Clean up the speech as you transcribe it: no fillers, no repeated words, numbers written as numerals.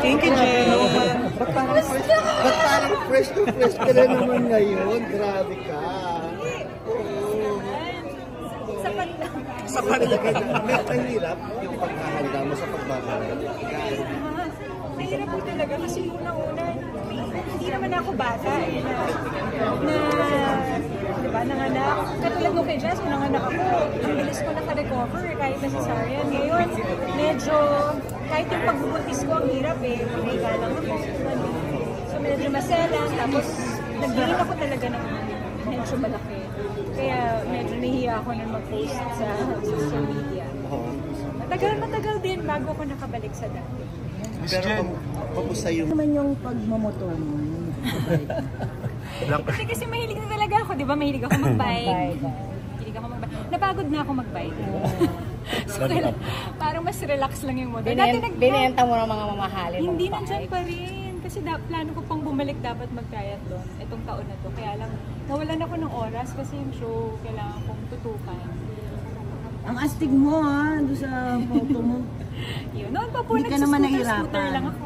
Thank you, Jen. Ba't parang fresh to fresh ka na naman ngayon? Grabe ka. Sapat lang. Sapat lang. Mahirap yung pagkahanda mo sa pagbabalot. Mahirap po talaga kasi unang-una, hindi naman ako bata eh, diba, nanganak. Katulad mo kay Jess, nanganak ako, ang bilis ko naka-recover kahit na cesarean. Ngayon, medyo, kahit yung pagbubuntis ko, ang hirap eh, mahiga lang ako. So medyo maselan, tapos nag-gain ako talaga ng medyo malaki. Kaya medyo nahiya ako na mag-post sa social media. Matagal din bago ako nakabalik sa dati. Pero kamusta yung... naman yung pagmamotor mo? Kasi mahilig na talaga ako, di ba? Mahilig ako mag-bike. Napagod na ako mag-bike. So, parang mas relax lang yung motor. Binenta mo ng mga mamahalin mong hindi bike. nandyan pa rin. Kasi plano ko pang bumalik dapat mag-triathlon itong taon na to. Kaya lang, nawalan ako ng oras kasi yung show kailangan kong tutukan. Ang astig mo ha, doon sa photo mo. Yun, noon pa po Hindi ka naman nagsuscooter nahirapan. lang ako.